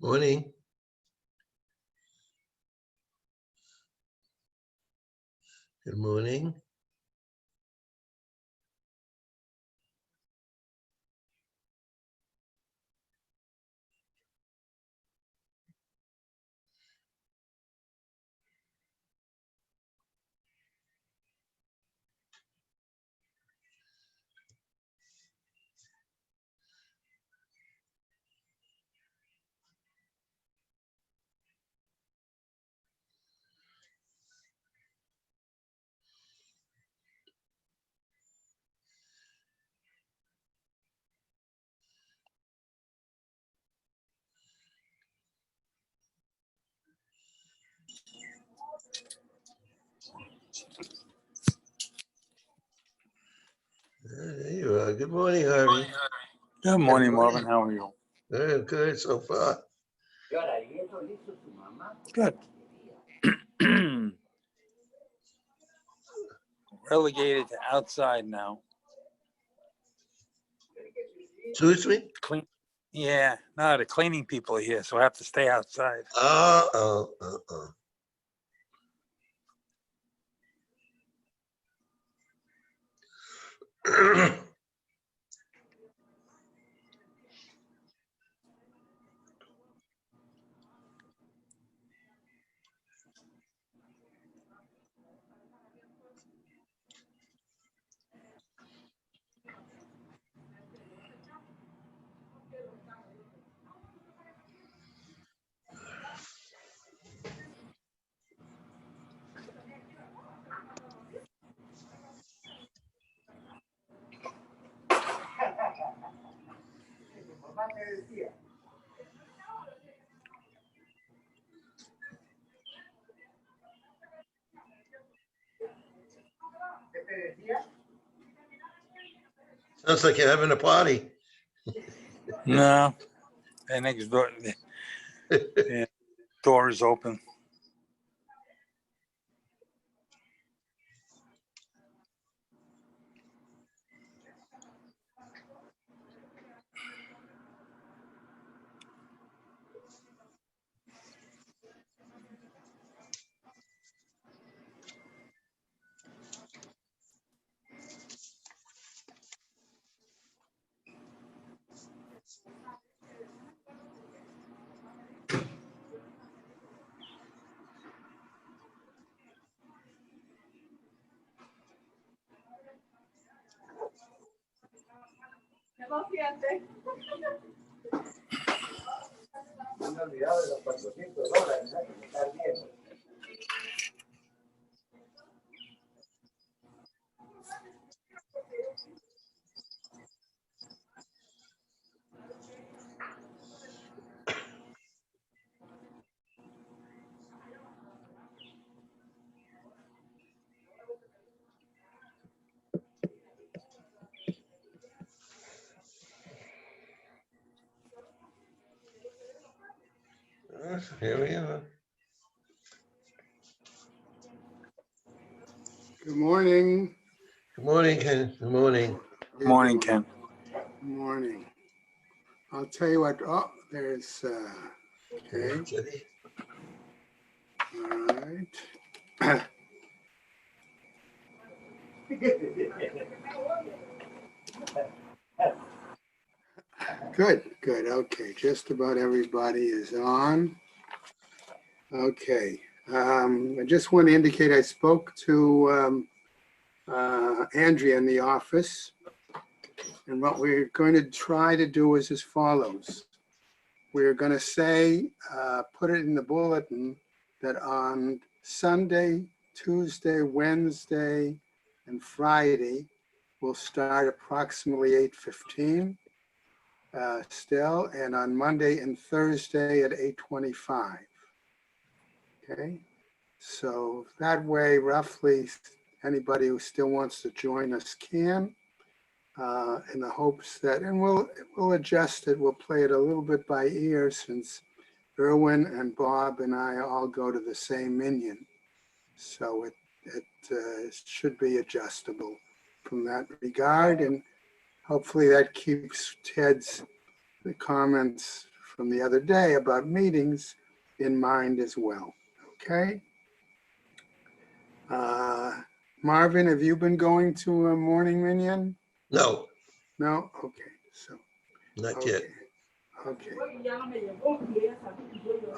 Morning. Good morning. There you are. Good morning, Harvey. Good morning, Marvin. How are you? Good so far. Good. Relegated to outside now. Excuse me? Clean. Yeah, no, the cleaning people are here, so I have to stay outside. Oh. Sounds like you're having a party. No, the next door, the door is open. Here we are. Good morning. Good morning, Ken. Good morning. Good morning, Ken. Good morning. I'll tell you what, oh, there's, okay, Jenny. all right. Good, okay, just about everybody is on. Okay, I just want to indicate I spoke to Andrea in the office, and what we're going to try to do is as follows. We're going to say, put it in the bulletin that on Sunday, Tuesday, Wednesday, and Friday, we'll start approximately 8:15 still, and on Monday and Thursday at 8:25. Okay, so that way, roughly, anybody who still wants to join us can. In the hopes that, and we'll adjust it, we'll play it a little bit by ear since Irwin and Bob and I all go to the same minion. So it should be adjustable from that regard, and hopefully that keeps Ted's comments from the other day about meetings in mind as well. Okay. Marvin, have you been going to a morning minyan? No, No? Okay. So, not okay. yet. Okay.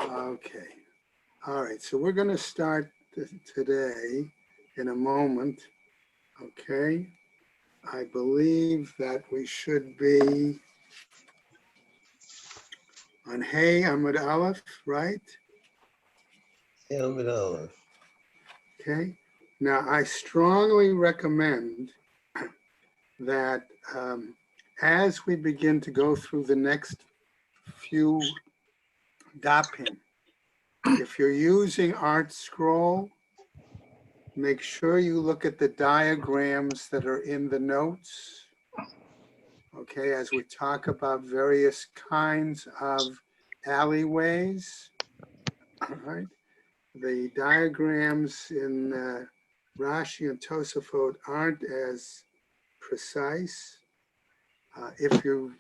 Okay. All right. So we're going to start today in a moment. Okay. I believe that we should be on Hey Amud Aleph, right? Amid Aleph. Okay. Now, I strongly recommend that as we begin to go through the next few dapim, if you're using Art Scroll, make sure you look at the diagrams that are in the notes, okay, as we talk about various kinds of alleyways, all right? The diagrams in Rashi and Tosafot aren't as precise. If you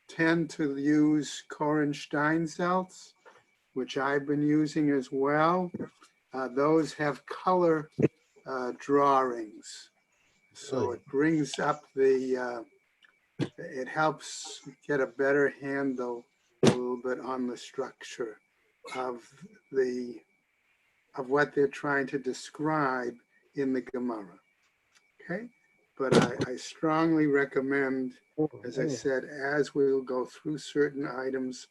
tend to use Koren Steinsaltz, which I've been using as well, those have color drawings. So it brings up it helps get a better handle a little bit on the structure of what they're trying to describe in the Gemara. Okay, but I strongly recommend, as I said, as we will go through certain items,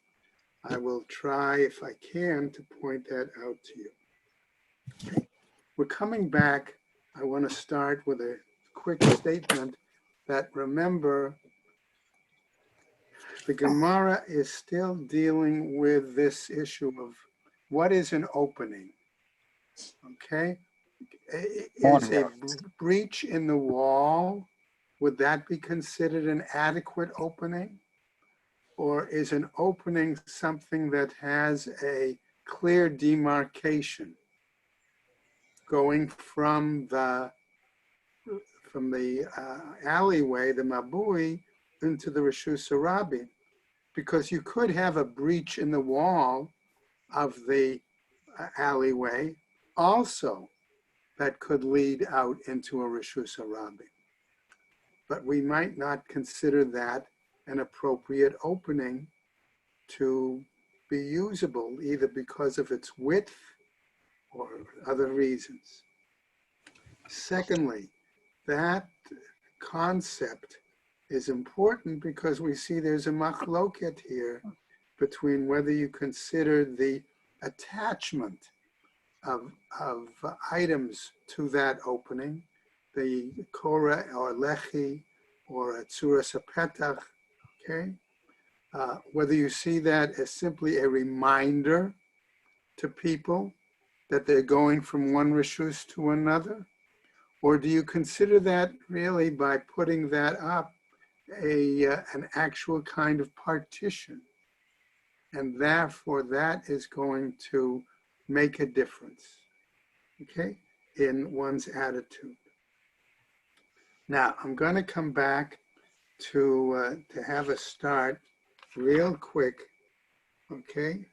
I will try, if I can, to point that out to you. Okay. We're coming back. I want to start with a quick statement that, remember, the Gemara is still dealing with this issue of what is an opening, okay? Is a breach in the wall, would that be considered an adequate opening? Or is an opening something that has a clear demarcation going from the alleyway, the Mabui, into the Rishus Harabim? Because you could have a breach in the wall of the alleyway also that could lead out into a Rishus Harabim. But we might not consider that an appropriate opening to be usable, either because of its width or other reasons. Secondly, that concept is important because we see there's a machloket here between whether you consider the attachment of items to that opening, the Korah or Lechi or Tzuras HaPetach, okay? Whether you see that as simply a reminder to people that they're going from one rishus to another, or do you consider that really, by putting that up, an actual kind of partition, and therefore that is going to make a difference, okay, in one's attitude. Now, I'm going to come back to have a start real quick, okay?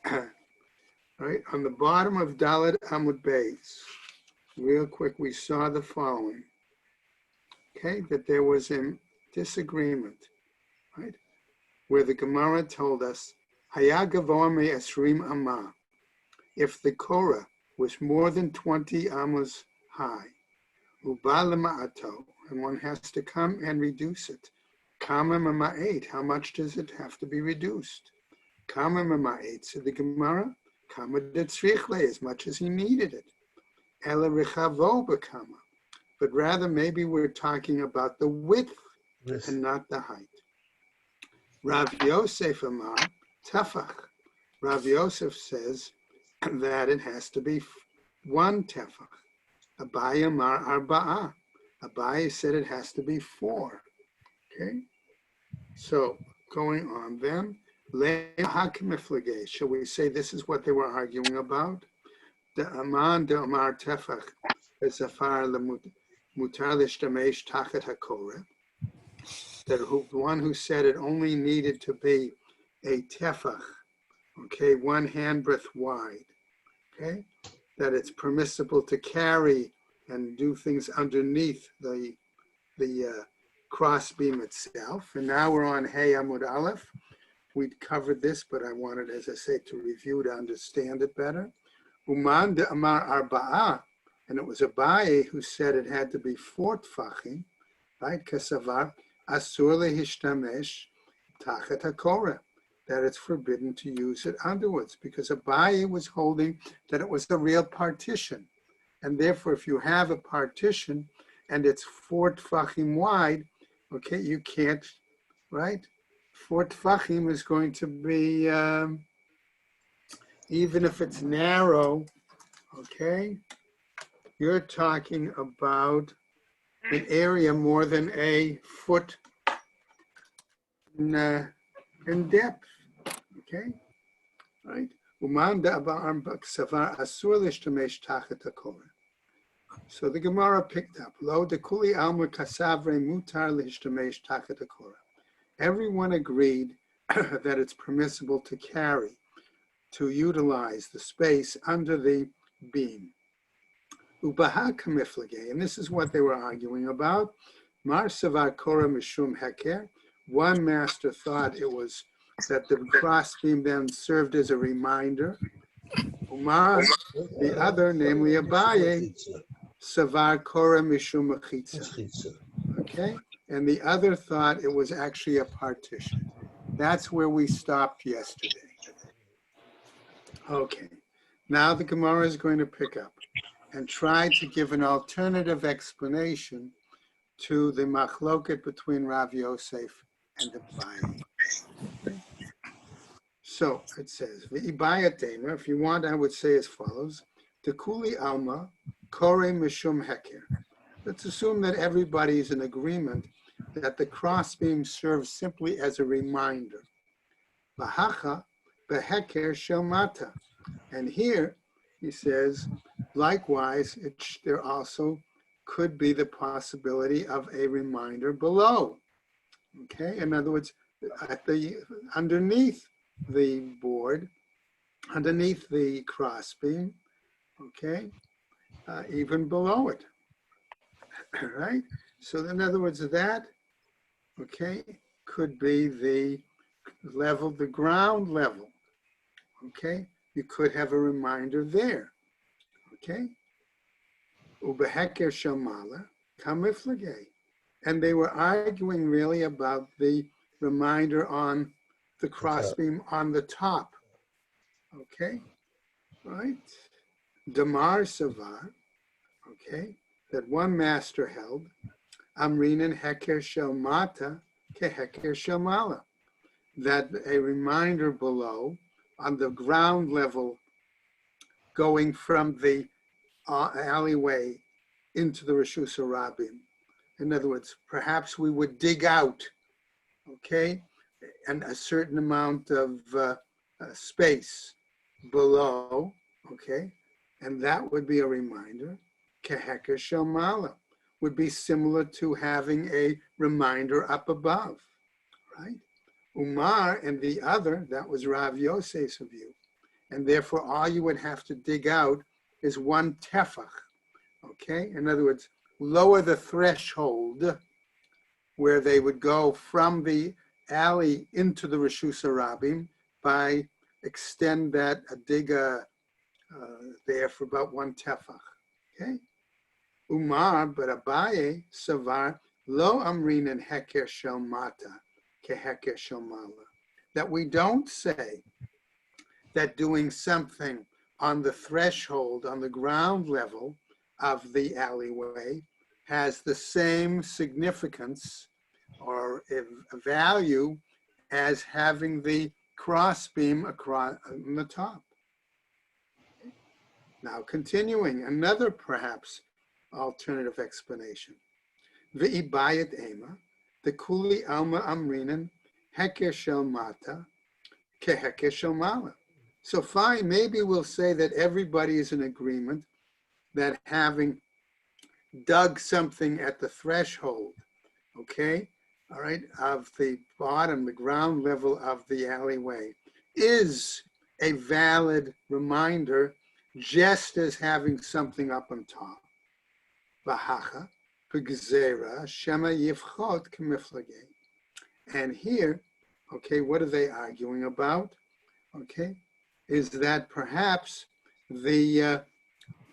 Right, on the bottom of Dalet Amud Beis, real quick, we saw the following, okay, that there was a disagreement, right, where the Gemara told us, Haya gavoa me'esrim amah, if the Korah was more than 20 amos high, uba lema'ato, and one has to come and reduce it. Kama mama'et, how much does it have to be reduced? Kama mama'et, said the Gemara, kama detzrichle, as much as he needed it. Ela rechavo b'kama, but rather maybe we're talking about the width and not the height. Rav Yosef Amar, tefach. Rav Yosef says that it has to be 1 tefach. Abaye Amar arba'ah. Abaye said it has to be 4. Okay, so going on then, shall we say this is what they were arguing about? The Aman de Amar tefach bezafar lemutar l'shtamesh tachet hakoreh. That the one who said it only needed to be a tefach, okay, 1 handbreadth wide, okay, that it's permissible to carry and do things underneath the cross beam itself. And now we're on Hey Amud Aleph. We'd covered this, but I wanted, as I say, to review to understand it better. Uman de Amar Arba'ah, and it was Abaye who said it had to be 4 tfachim, right? Kasavar Asur lehishtamesh tachat hakorah, that it's forbidden to use it underwards, because Abaye was holding that it was a real partition. And therefore, if you have a partition and it's 4 tfachim wide, okay, you can't, right? 4 tfachim is going to be, even if it's narrow, okay, you're talking about an area more than a foot in depth, okay, right? So the Gemara picked up, Lo de kuli alma kasavre mutar lihishtamesh tachat hakora. Everyone agreed that it's permissible to carry, to utilize the space under the beam. Ubaha kamiflage, and this is what they were arguing about. Mar savar kora mishum heker. One master thought it was that the cross beam then served as a reminder. Umar, the other, namely Abaye, savar kora mishum mechitza. Okay, and the other thought it was actually a partition. That's where we stopped yesterday. Okay, now the Gemara is going to pick up and try to give an alternative explanation to the machloket between Rav Yosef and Abaye. So it says, V'ibaya, if you want, I would say as follows, Tekuli alma, kore mishum heker. Let's assume that everybody is in agreement that the crossbeam serves simply as a reminder. V'hacha beheker shel mata. And here, he says, likewise, there also could be the possibility of a reminder below. Okay, in other words, underneath the board, underneath the crossbeam, okay, even below it, right? So in other words, that, okay, could be the level, the ground level, okay? You could have a reminder there, okay? Ubeheker shamala kamiflage. And they were arguing really about the reminder on the crossbeam on the top, okay? Right? Damar Savar, okay, that one master held, Amrinan Heker Shel Mata Ke Heker Shel Mala, that a reminder below on the ground level going from the alleyway into the Rishus Harabim. In other words, perhaps we would dig out, okay, and a certain amount of space below, okay, and that would be a reminder. Keheker Shel Mala would be similar to having a reminder up above, right? Umar and the other, that was Rav Yosef's view. And therefore, all you would have to dig out is 1 tefach, okay? In other words, lower the threshold where they would go from the alley into the Rishus Harabim by extend that, dig there for about 1 tefach, okay? Umar, but Abaye, Savar, lo amrinan heker shel mata ke heker shel mala. That we don't say that doing something on the threshold, on the ground level of the alleyway has the same significance or a value as having the crossbeam across on the top. Now continuing, another perhaps alternative explanation. V'ibayat ema, the kuli alma amrinan, heker shel mata, ke heker shel mala. So fine, maybe we'll say that everybody is in agreement that having dug something at the threshold, okay, all right, of the bottom, the ground level of the alleyway is a valid reminder, just as having something up on top. Vahacha, b'gzera, shema yivchot k'miflagei. And here, okay, what are they arguing about? Okay, is that perhaps the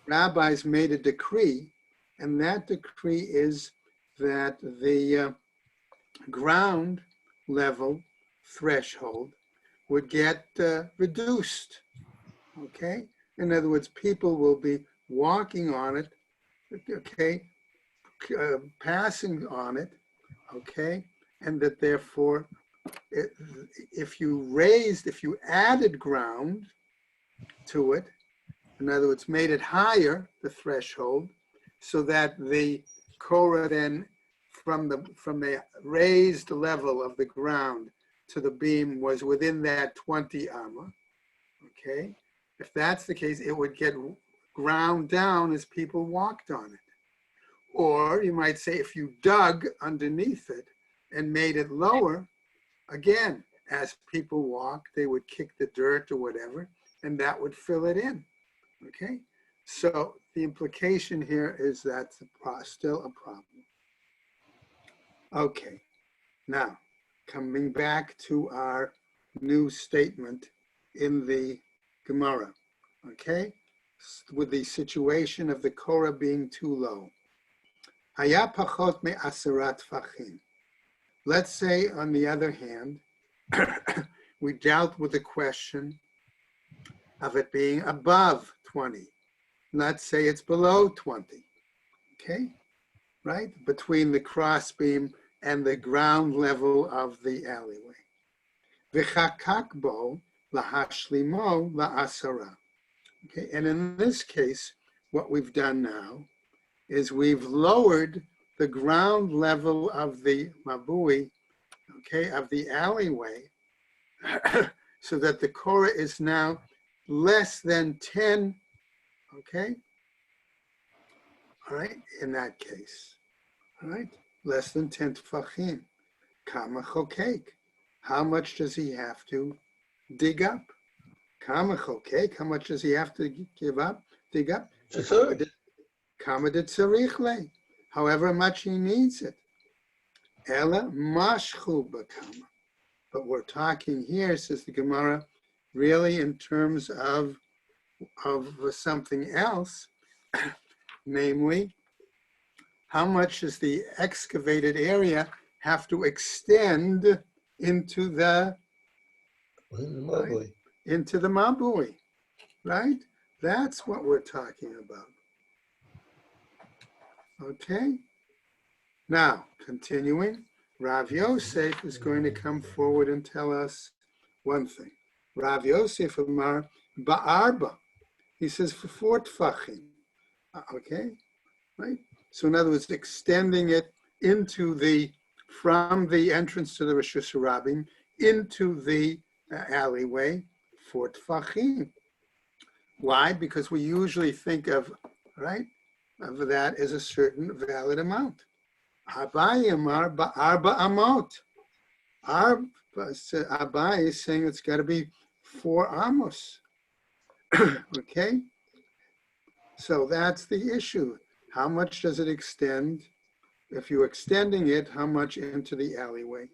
rabbis made a decree, and that decree is that the ground level threshold would get reduced, okay? In other words, people will be walking on it, okay, passing on it, okay? And that therefore, if you added ground to it, in other words, made it higher, the threshold, so that the Korah then from the raised level of the ground to the beam was within that 20 amma, okay? If that's the case, it would get ground down as people walked on it. Or you might say if you dug underneath it and made it lower, again, as people walk, they would kick the dirt or whatever, and that would fill it in, okay? So the implication here is that's still a problem. Okay, now coming back to our new statement in the Gemara, okay, with the situation of the Korah being too low. Haya pachot me'asarat tfachim. Let's say, on the other hand, we dealt with the question of it being above 20. Let's say it's below 20, okay? Right? Between the crossbeam and the ground level of the alleyway. V'chakak bo lahashlimo la'asara. Okay, and in this case, what we've done now is we've lowered the ground level of the mabui, okay, of the alleyway, so that the Korah is now less than 10, okay? All right, in that case, all right, less than 10 tefachim. Kama chokek. How much does he have to dig up? Kama chokek. How much does he have to dig up? Kama de tzarich, however much he needs it. Ela mashchu b'kama. But we're talking here, says the Gemara, really in terms of something else, namely, how much does the excavated area have to extend into the mabui, right? That's what we're talking about. Okay. Now, continuing, Rav Yosef is going to come forward and tell us one thing. Rav Yosef Amar ba'arba. He says for 4 tfachim. Okay, right? So in other words, extending it from the entrance to the Rosh Hashanah into the alleyway, 4 tfachim. Why? Because we usually think of, right, of that as a certain valid amount. Abai Amar ba'arba amot. Abai is saying it's got to be 4 amos. Okay? So that's the issue. How much does it extend? If you're extending it, how much into the alleyway?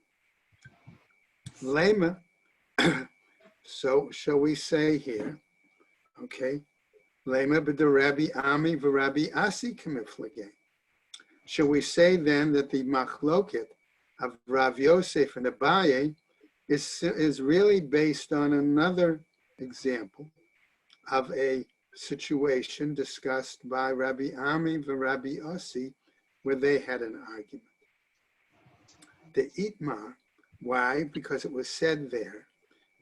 Lema. So shall we say here, okay, Lema b'Rabbi Ami v'Rabbi Asi k'miflagei. Shall we say then that the machloket of Rav Yosef and Abaye is really based on another example of a situation discussed by Rabbi Ami and Rabbi Ossi, where they had an argument. The Itmar, why? Because it was said there,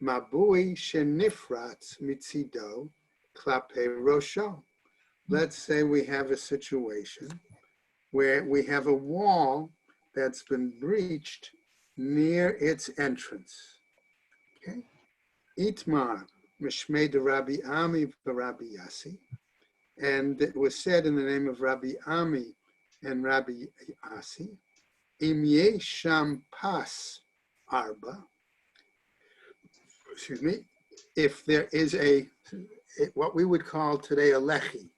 Mabui shenifratz mitzido klape rosho. Let's say we have a situation where we have a wall that's been breached near its entrance. Okay? Itmar, Mishmei de Rabbi Ami Rabbi Yassi, and it was said in the name of Rabbi Ami and Rabbi Asi, Im yesham pas arba, excuse me, if there is what we would call today a lechi,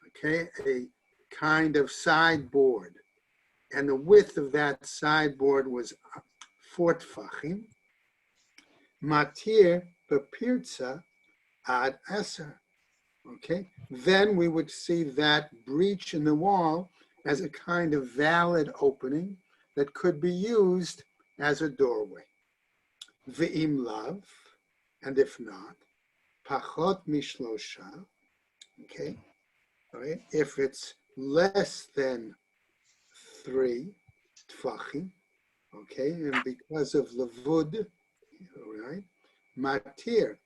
okay, a kind of sideboard, and the width of that sideboard was 4 tfachim, matir bepirtza ad eser, okay, then we would see that breach in the wall as a kind of valid opening that could be used as a doorway. Ve'im lav, and if not, pachot mishlosha, okay, all right, if it's less than 3 tfachim, okay, and because of lavud, all right, matir,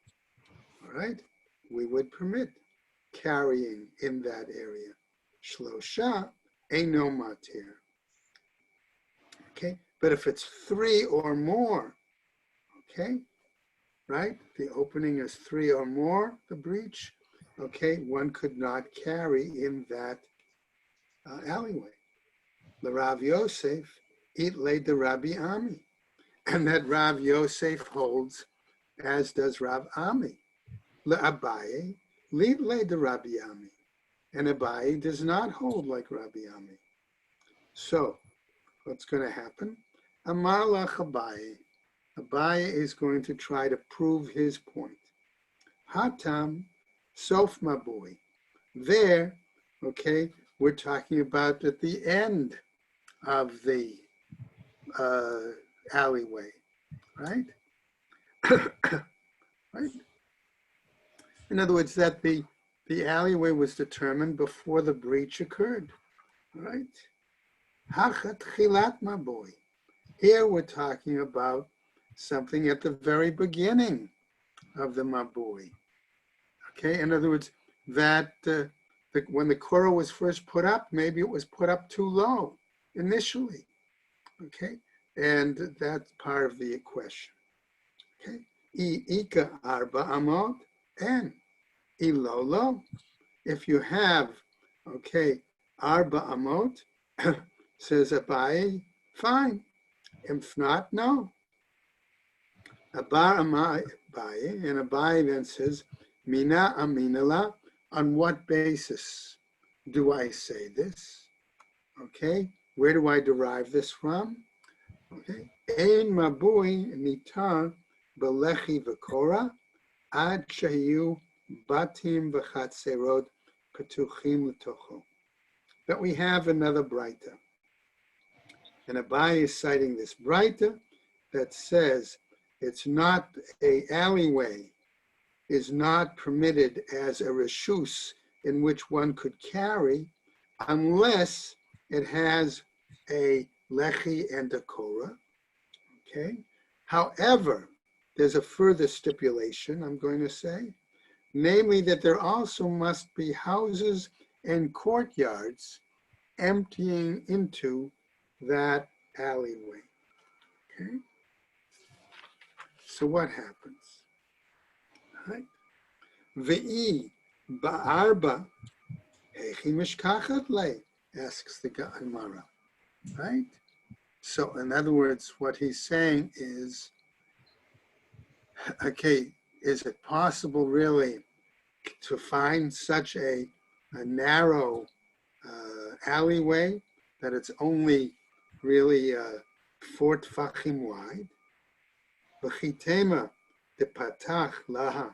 all right, we would permit carrying in that area. Shlosha eino matir, okay, but if it's 3 or more, okay, right, the opening is 3 or more, the breach, okay, one could not carry in that alleyway. The Rav Yosef, it laid the Rabbi Ami, and that Rav Yosef holds, as does Rav Ami. Le Abaye, lead laid the Rabbi Ami, and Abaye does not hold like Rabbi Ami. So, what's going to happen? Amar lach Abaye. Abaye is going to try to prove his point. Hatam, sof mabui. There, okay, we're talking about at the end of the alleyway, right? Right? In other words, that the alleyway was determined before the breach occurred, right? Hachat chilat mabui. Here we're talking about something at the very beginning of the mabui. Okay, in other words, that when the Korah was first put up, maybe it was put up too low initially. Okay, and that's part of the question. Okay, ika arba amot and ilolo. If you have, okay, arba amot, says Abaye, fine. If not, no. Abar Abaye, and Abaye then says, Mina aminala, on what basis do I say this? Okay, where do I derive this from? Okay, Ein mabui nitar belechi v'kora ad shayu batim v'chatserot petuchim l'tocho. But we have another braita, and Abaye is citing this braita that says it's not a alleyway, is not permitted as a reshus in which one could carry unless it has a lechi and a korah, okay? However, there's a further stipulation, I'm going to say, namely that there also must be houses and courtyards emptying into that alleyway, okay? So what happens? Right? Ve'i ba'arba hechi mishkachat le, asks the Gemara, right? So in other words, what he's saying is, okay, is it possible really to find such a narrow alleyway that it's only really 4 tfachim wide? V'chitema depatach laha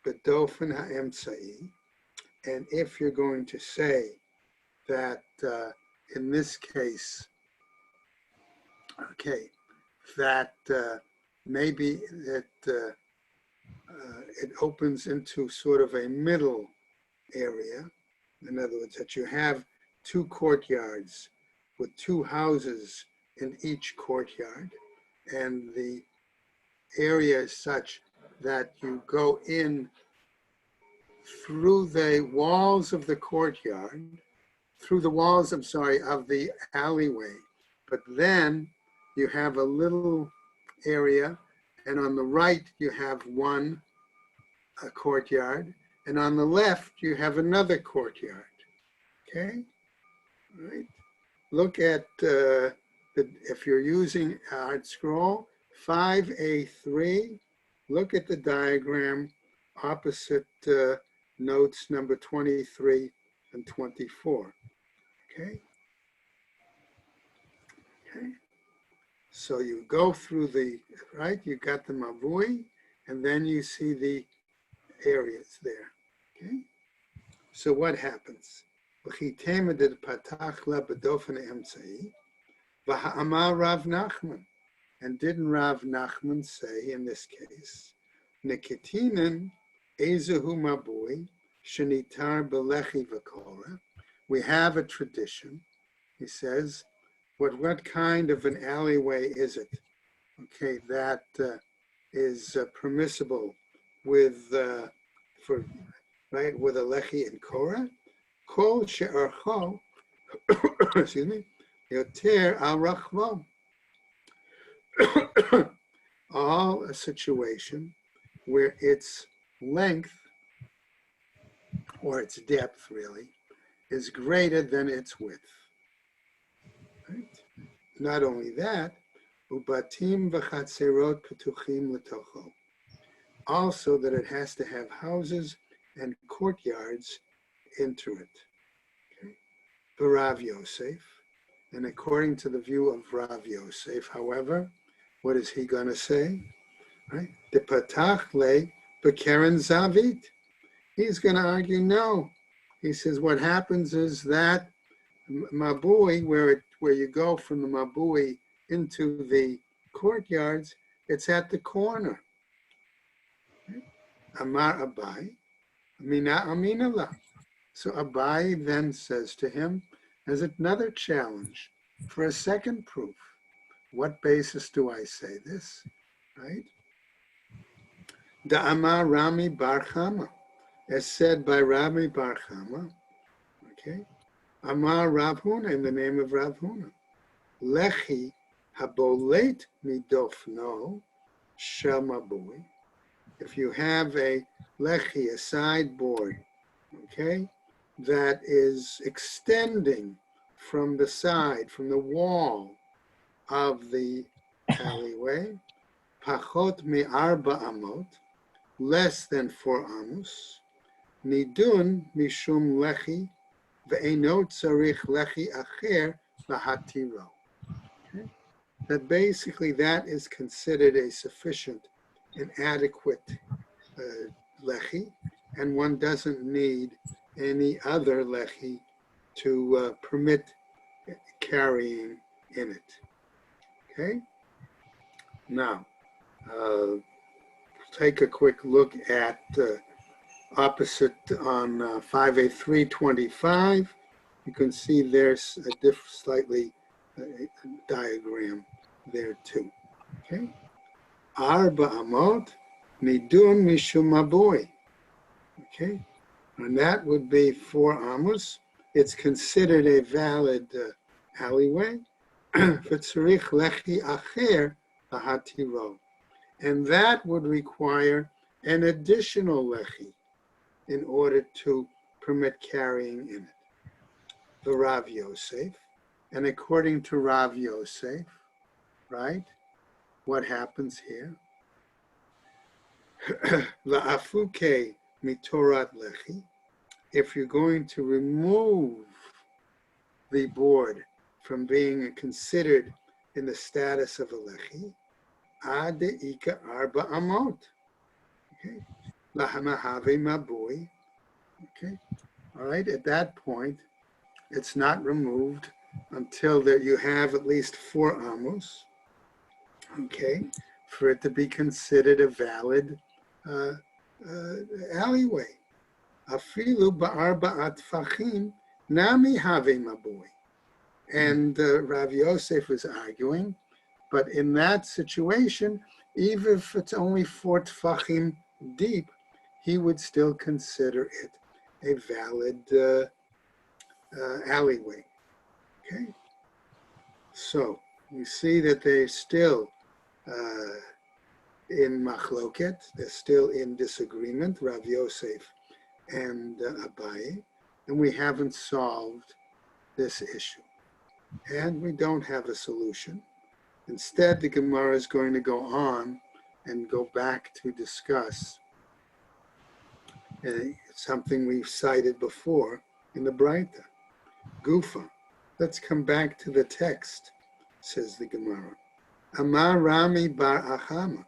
bedofen ha'emtzai. And if you're going to say that in this case, okay, that maybe that it opens into sort of a middle area. In other words, that you have 2 courtyards with 2 houses in each courtyard, and the area is such that you go in through the walls of the courtyard, through the walls, of the alleyway, but then you have a little area, and on the right you have one courtyard, and on the left you have another courtyard. Okay, all right. Look at if you're using Art Scroll 5A3, look at the diagram opposite notes number 23 and 24. Okay. Okay. So you go through the, right, you got the mavui, and then you see the areas there. Okay. So what happens? Rav Nachman. And didn't Rav Nachman say in this case, Nikitinen Ezehu Mabui Shenitar Belechi Vakora? We have a tradition. He says, what kind of an alleyway is it? Okay, that is permissible with for right with a lechi and korah. Kol she'archo, excuse me, yoter al rachvo. All a situation where its length or its depth really is greater than its width. Right? Not only that, ubatim v'chatzerot petuchim letocho. Also that it has to have houses and courtyards into it. Okay. Rav Yosef, and according to the view of Rav Yosef, however, what is he going to say? Right? De patach le bekeren zavit. He's going to argue no. He says what happens is that mabui, where you go from the mabui into the courtyards, it's at the corner. Amar Abai, Amina Aminallah. So Abai then says to him, as another challenge for a second proof. What basis do I say this? Right? Da'amar Rami Bar Chama, as said by Rami Bar Chama, okay? Amar Rav Huna, in the name of Rav Huna. Lechi habolet midofno shel mabui. If you have a lechi, a sideboard, okay, that is extending from the side, from the wall of the alleyway, pachot me'arba amot, less than 4 amos, nidun mishum lechi, ve'enot tzarich lechi acher lahatiro. Okay? That basically that is considered a sufficient and adequate lechi, and one doesn't need any other lechi to permit carrying in it. Okay? Now, take a quick look at opposite on 5A325. You can see there's a slightly diagram there too. Okay? Arba amot nidun mishum mabui. Okay? And that would be 4 amos. It's considered a valid alleyway. V'tzarich lechi acher lahatiro. And that would require an additional lechi in order to permit carrying in it. The Rav Yosef, and according to Rav Yosef, right, what happens here? La'afuke mitorat lechi, if you're going to remove the board from being considered in the status of a lechi, ad ika arba amot. Okay. Lahamahave mabui. Okay. All right. At that point, it's not removed until that you have at least 4 amos. Okay. For it to be considered a valid alleyway. Afilu ba'arba'at fachim nami have mabui. And Rav Yosef was arguing, but in that situation, even if it's only 4 tfachim deep, he would still consider it a valid alleyway. Okay, so you see that they're still in machloket, they're still in disagreement, Rav Yosef and Abaye, and we haven't solved this issue. and we don't have a solution. Instead, the Gemara is going to go on and go back to discuss something we've cited before in the Braita. Gufa. Let's come back to the text, says the Gemara. Amar Rami bar Achama.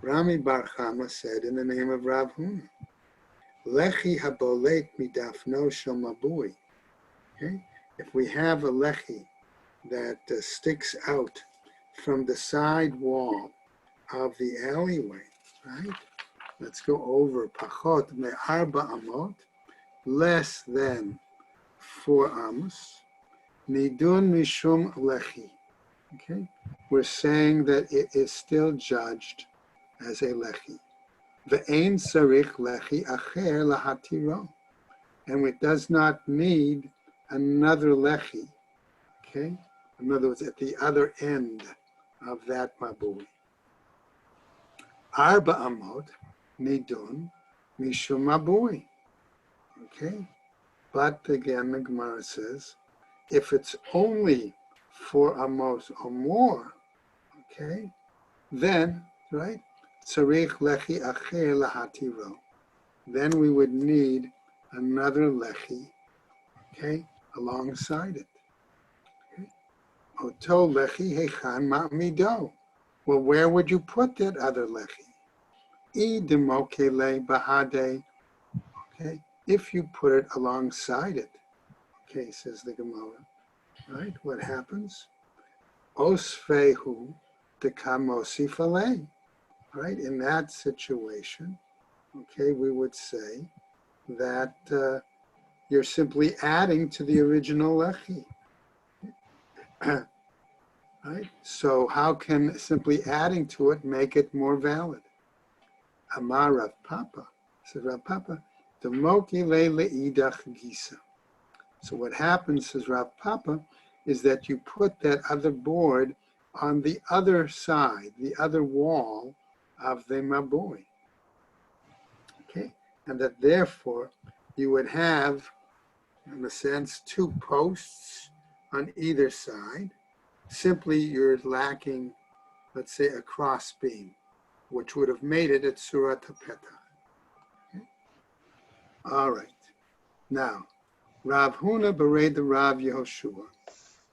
Rami bar Chama said in the name of Rav Huna, Lechi habolek midafno shel mabui. Okay? If we have a lechi that sticks out from the side wall of the alleyway, right? Let's go over pachot me'arba amot, less than 4 amos, nidun mishum lechi. Okay, we're saying that it is still judged as a lechi. Ve'ein sarich lechi acher lahatiro, and it does not need another lechi. Okay, in other words, at the other end of that mabui. Arba amot nidun mishum mabui. Okay, but again the Gemara says, if it's only 4 amos or more, okay, then, right, tzarich lechi acher lahatiro. Then we would need another lechi, okay, alongside it. Okay. Oto lechi hechan ma'mido. Well, where would you put that other lechi? I demokele bahade. Okay, if you put it alongside it, okay, says the Gemara. Right, what happens? Osfehu dekamosifale. Right, in that situation, okay, we would say that you're simply adding to the original lechi. Right, so how can simply adding to it make it more valid? Amar Rav Papa, says Rav Papa, demoki leidach gisa. So what happens, says Rav Papa, is that you put that other board on the other side, the other wall of the mabui. Okay, and that therefore you would have, in a sense, 2 posts on either side. Simply you're lacking, let's say, a cross beam, which would have made it at Surah Tapeta. Okay? All right. Now, Rav Huna bered the Rav Yehoshua.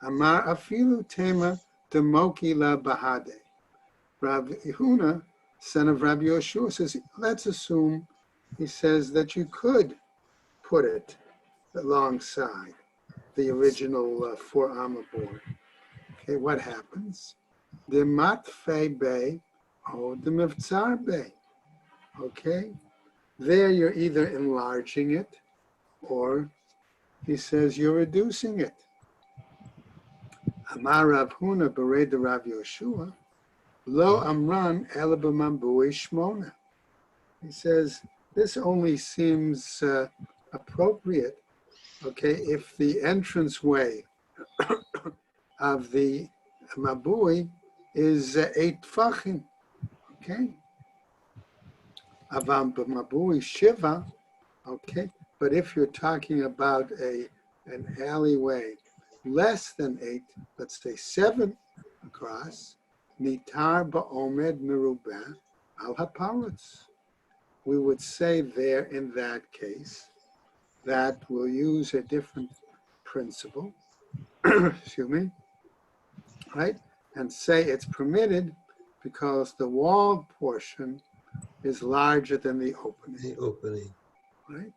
Amar afilu tema demoki la bahade. Rav Huna, son of Rav Yehoshua, says, let's assume, he says, that you could put it alongside the original 4 amma board. Okay, what happens? The matfei bay or the mivtzar bay. Okay, there you're either enlarging it or he says you're reducing it. Amar Rav Huna bered the Rav Yehoshua, lo amran ela b'mambui shmona. He says this only seems appropriate, okay, if the entranceway of the mabui is 8 tfachim, okay. Avam b'mabui shiva, okay. But if you're talking about an alleyway less than 8, let's say 7 across, nitar ba'omed merubah al haparetz. We would say there in that case that we'll use a different principle, excuse me, right? And say it's permitted because the wall portion is larger than the opening. The opening. Right?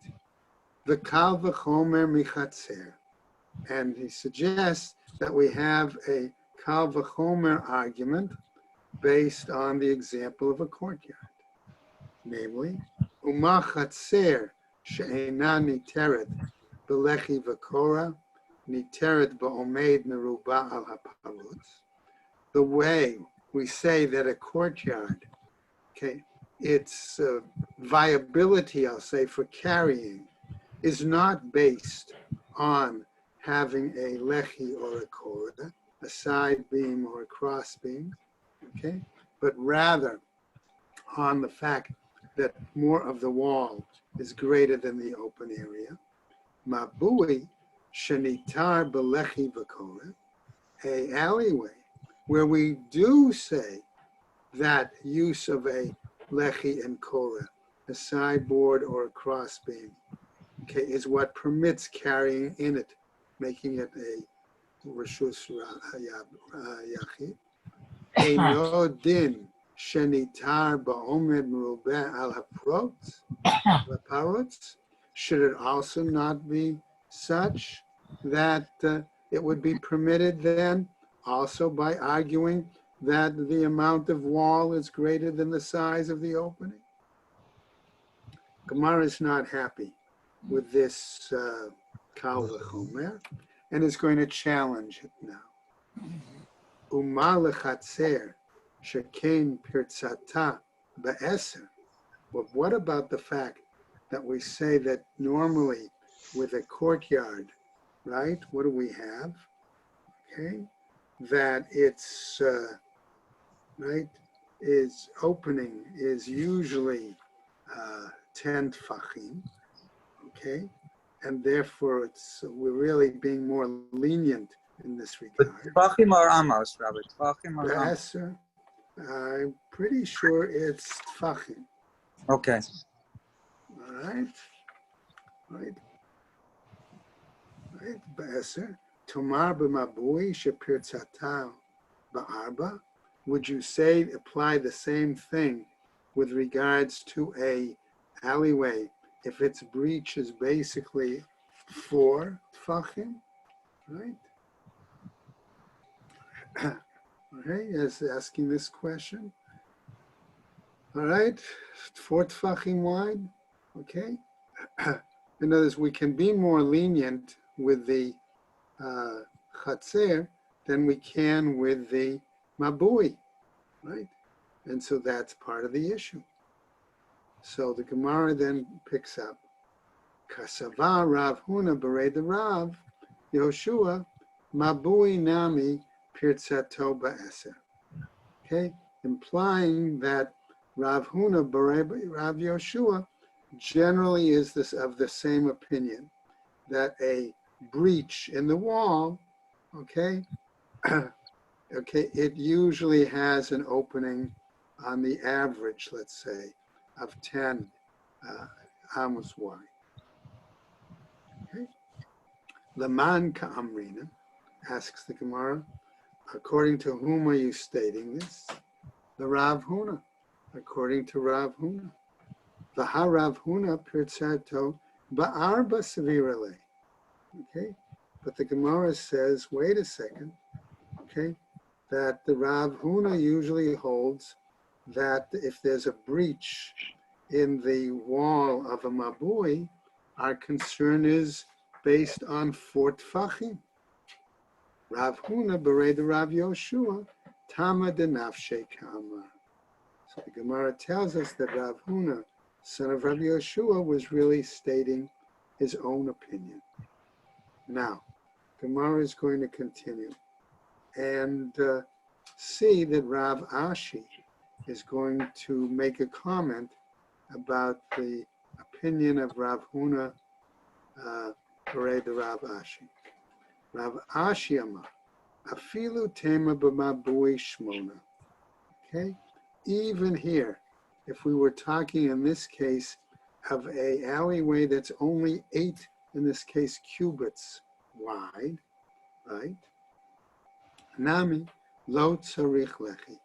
The kal v'chomer michatzer. And he suggests that we have a kal v'chomer argument based on the example of a courtyard. Namely, Uma Chatzer she'ena niteret b'lechi v'kora niteret ba'omed meruba al haparutz. The way we say that a courtyard, okay, its viability, I'll say, for carrying is not based on having a lechi or a kora, a side beam or a cross beam, okay, but rather on the fact that more of the wall is greater than the open area. Mabui shenitar belechi v'kora, a alleyway where we do say that use of a lechi and kora, a sideboard or a crossbeam, okay, is what permits carrying in it, making it a reshus yachid. Eino din shenitar ba'omed merubeh al haparotz. Should it also not be such that it would be permitted then, also by arguing that the amount of wall is greater than the size of the opening? Gemara is not happy with this Kal v'chomer and is going to challenge it now. Uma lechatzer shekain pirtzata ba'eser. But what about the fact that we say that normally with a courtyard, right? What do we have? Okay, that it's right is opening is usually 10 tfachim. Okay, and therefore we're really being more lenient in this regard. Tfachim or amos, Rabbi? Tfachim or amos? Be'eser, I'm pretty sure it's tfachim. Okay. All right. Right. Be'eser. Tomar b'mabui shepirtzata ba'arba. Would you say, apply the same thing with regards to a alleyway if its breach is basically 4 tfachim? Right? Okay, is asking this question. All right, 4 tfachim wide. Okay. In other words, we can be more lenient with the chatzer than we can with the mabui, right? And so that's part of the issue. So the Gemara then picks up, Kasava Rav Huna Berei the Rav Yehoshua Mabui Nami Pirtzato Ba'eser. Okay, implying that Rav Huna Berei Rav Yehoshua generally is this of the same opinion that a breach in the wall, okay, okay, it usually has an opening on the average, let's say, of 10 amos wide. Okay. Laman ka'amrina, asks the Gemara, according to whom are you stating this? The Rav Huna, according to Rav Huna. V'harav Huna pirtzato ba'arba sevirale. Okay, but the Gemara says, wait a second, okay, that the Rav Huna usually holds that if there's a breach in the wall of a mabui, our concern is based on 4 tfachim. Rav Huna berei the Rav Yoshua, tama de nafshe kama. So the Gemara tells us that Rav Huna, son of Rav Yoshua, was really stating his own opinion. Now, Gemara is going to continue and see that Rav Ashi is going to make a comment about the opinion of Rav Huna Berei the Rav Ashi. Rav Ashi Amar, afilu tema b'mabui shmona. Okay, even here, if we were talking in this case of a alleyway that's only 8, in this case, cubits wide, right? Nami lo tzarich lechi.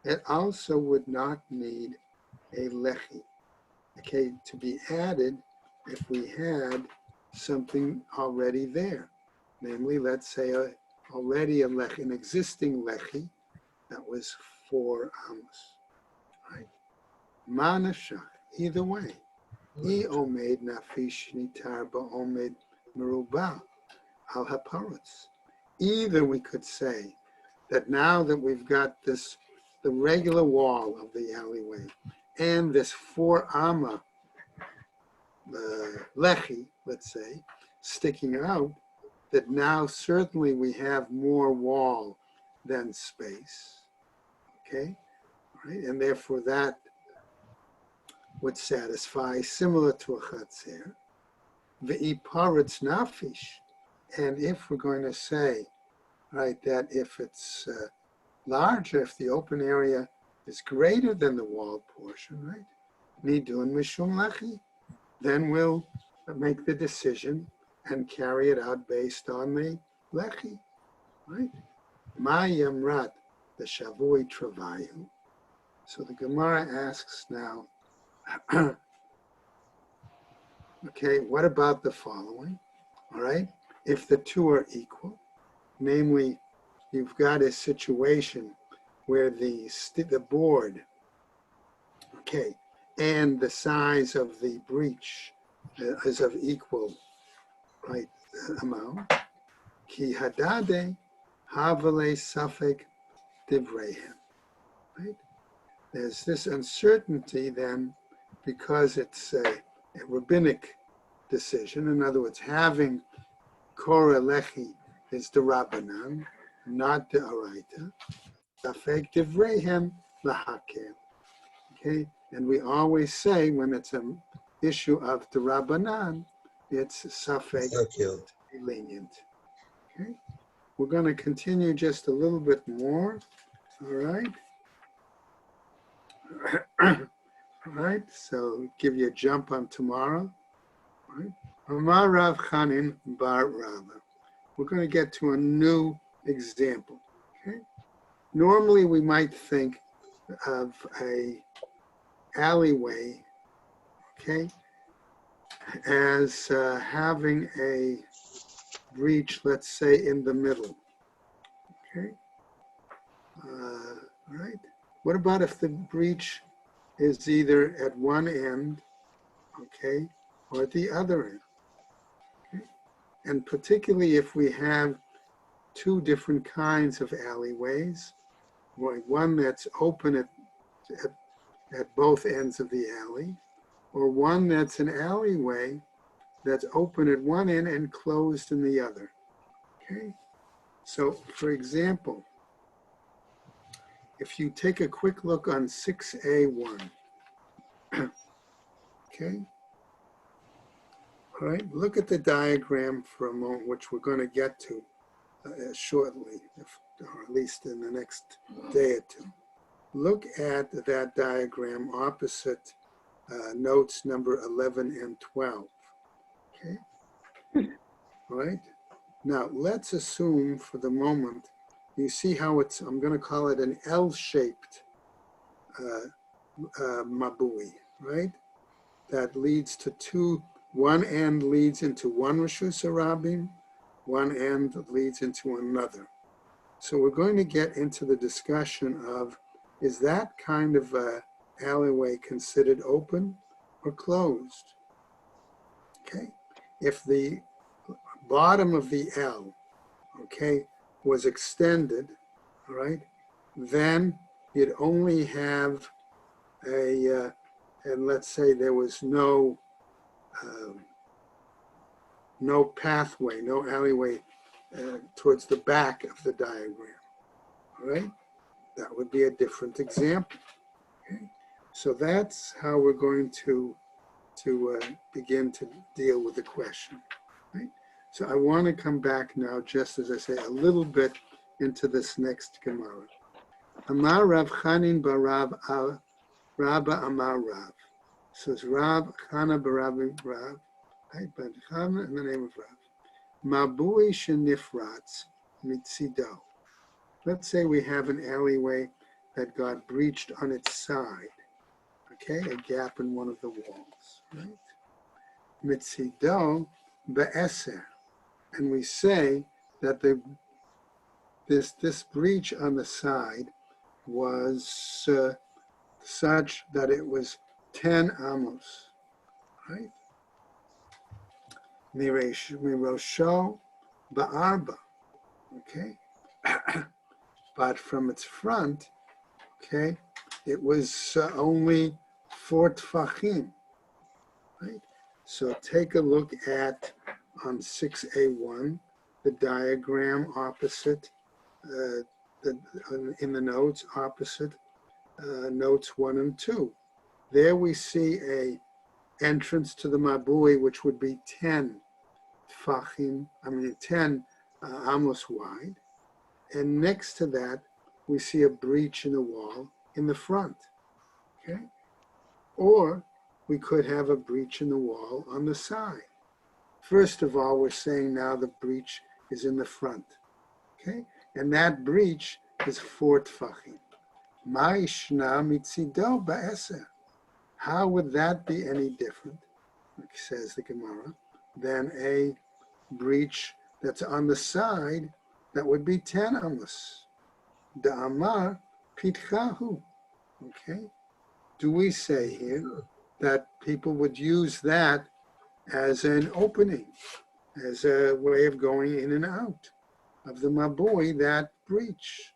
It also would not need a lechi, okay, to be added if we had something already there. Namely, let's say already a lechi, an existing lechi that was 4 amos, right? Ma nafshach, either way. I omed nafish nitar ba'omed merubah al haparotz. Either we could say that now that we've got this, the regular wall of the alleyway, and this 4 amma lechi, let's say, sticking out, that now certainly we have more wall than space, okay? Right? And therefore that would satisfy, similar to a chatzer, the iparetz nafish. And if we're going to say right, that if it's larger, if the open area is greater than the walled portion, right, nidun mishum lechi, then we'll make the decision and carry it out based on the lechi, right? Ma yamrat, the shavui travayu. So the Gemara asks now, okay, what about the following? All right, if the two are equal, namely, you've got a situation where the board, okay, and the size of the breach is of equal, right, amount. Ki hadade havale safek divrehem, right? There's this uncertainty then because it's a rabbinic decision. In other words, having Korah Lechi is the Rabbanan, not the Araita. Safek Divrehem Lahakel. Okay, and we always say when it's an issue of the Rabbanan, it's Safek lenient. Okay, we're going to continue just a little bit more. All right. All right, so give you a jump on tomorrow. All right. Amar Rav Chanin Bar Rava. We're going to get to a new example. Okay. Normally, we might think of a alleyway, okay, as having a breach, let's say, in the middle. Okay. All right. What about if the breach is either at one end, okay, or at the other end? Okay? And particularly if we have two different kinds of alleyways, one that's open at both ends of the alley, or one that's an alleyway that's open at one end and closed in the other. Okay? So, for example, if you take a quick look on 6A1, okay? All right, look at the diagram for a moment, which we're going to get to shortly, or at least in the next day or two. Look at that diagram opposite notes number 11 and 12, okay? All right, now let's assume for the moment, you see how it's, I'm going to call it an L-shaped mabui, right? That leads to two, one end leads into one Rishus Harabim, one end leads into another. So we're going to get into the discussion of, is that kind of alleyway considered open or closed? Okay, if the bottom of the L, okay, was extended, all right, then you'd only have a, and let's say there was no pathway, no alleyway towards the back of the diagram, all right? That would be a different example, okay? So that's how we're going to begin to deal with the question, right? So I want to come back now, just as I say, a little bit into this next Gemara. Amar Rav Chanin bar Rav Rabba Amar Rav. So it's Rav Chana bar Rav, right? But Chana in the name of Rav. Mabui shenifratz mitzido. Let's say we have an alleyway that got breached on its side. Okay, a gap in one of the walls, right? Mitzido be'eser. And we say that this breach on the side was such that it was 10 amos, right? Mirosho ba'arba, okay? But from its front, okay, it was only 4 tfachim, right? So take a look at on 6A1, the diagram opposite, in the notes opposite notes 1 and 2. There we see a entrance to the mabui, which would be 10 tfachim, 10 amos wide, and next to that, we see a breach in the wall in the front, okay? Or we could have a breach in the wall on the side. First of all, we're saying now the breach is in the front, okay? And that breach is 4 tfachim. Ma'ishna mitzido ba'eser. How would that be any different, says the Gemara, than a breach that's on the side that would be 10 amos? Da'amar pitchahu. Okay? Do we say here that people would use that as an opening, as a way of going in and out of the mabui, that breach?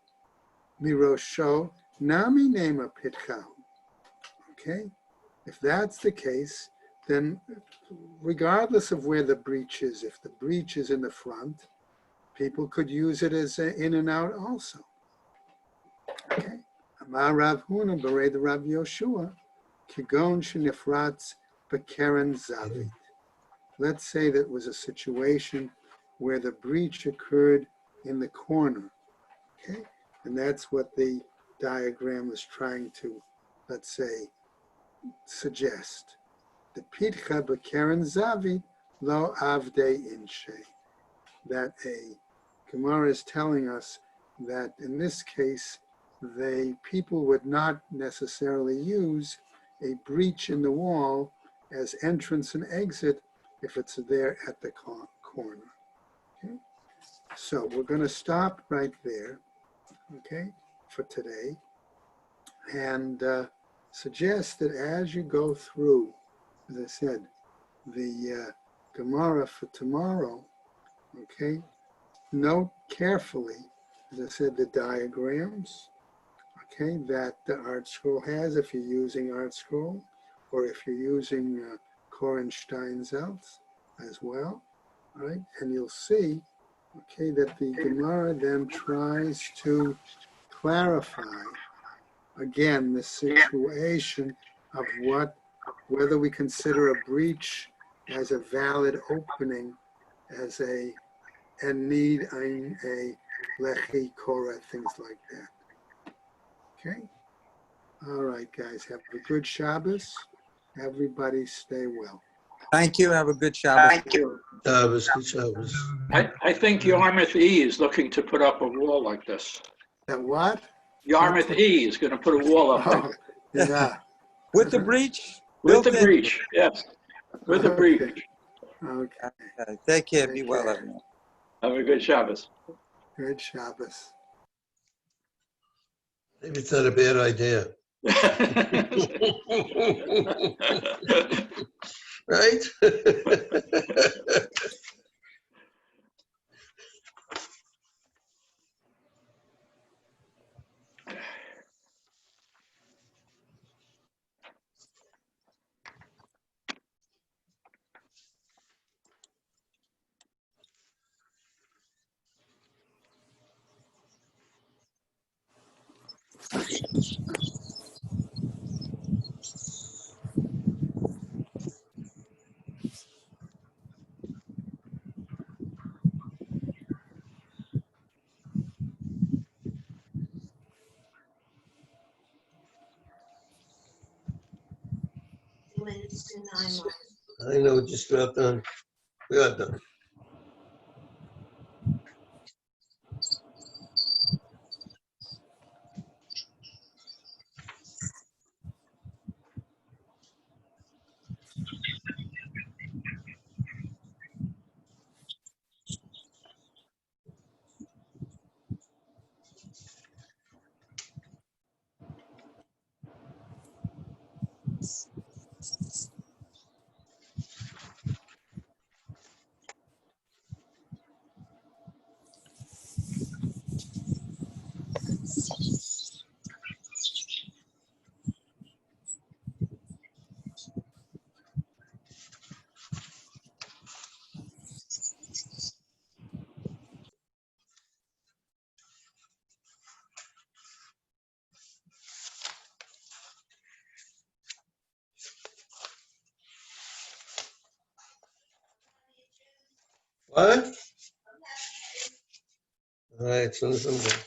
Mirosho nami nema pitchahu. Okay? If that's the case, then regardless of where the breach is, if the breach is in the front, people could use it as an in and out also. Okay? Amar Rav Huna b'rei the Rav Yoshua, kigon shenifratz b'keren zavit. Let's say that was a situation where the breach occurred in the corner. Okay? And that's what the diagram was trying to, let's say, suggest. The pitcha b'keren zavit lo avde inshe. That a Gemara is telling us that in this case, people would not necessarily use a breach in the wall as entrance and exit if it's there at the corner. Okay? So we're going to stop right there, okay, for today, and suggest that as you go through, as I said, the Gemara for tomorrow, okay, note carefully, as I said, the diagrams, okay, that the art scroll has if you're using art scroll, or if you're using Korensteinzelts as well, right? And you'll see, okay, that the Gemara then tries to clarify again the situation of whether we consider a breach as a valid opening, as a need a lechi kora, things like that. Okay. All right, guys. Have a good Shabbos. Everybody stay well. Thank you. Have a good Shabbos. Thank you. Shabbos, good Shabbos. I think Yarmouth E is looking to put up a wall like this. That what? Yarmouth E is going to put a wall up Oh, there. yeah. With the breach? With the Built in? breach, yes. With the Okay. breach. Okay. Okay. Take care. Be Take well, care. everyone. Have a good Shabbos. Good Shabbos. Maybe it's not a bad idea. Right? I know, just about done. We are done. What? All right, as soon as I'm done.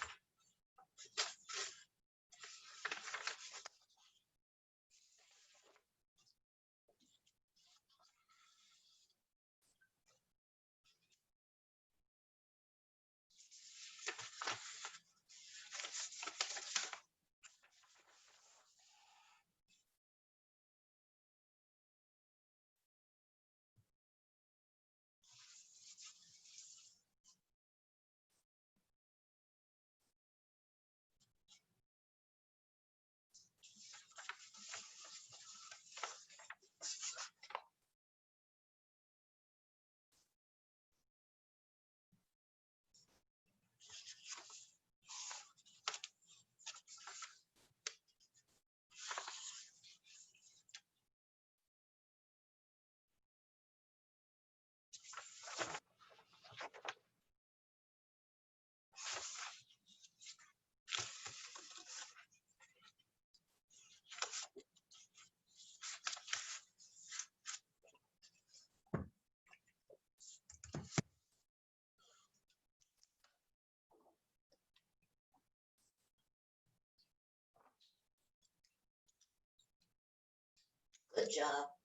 Good job.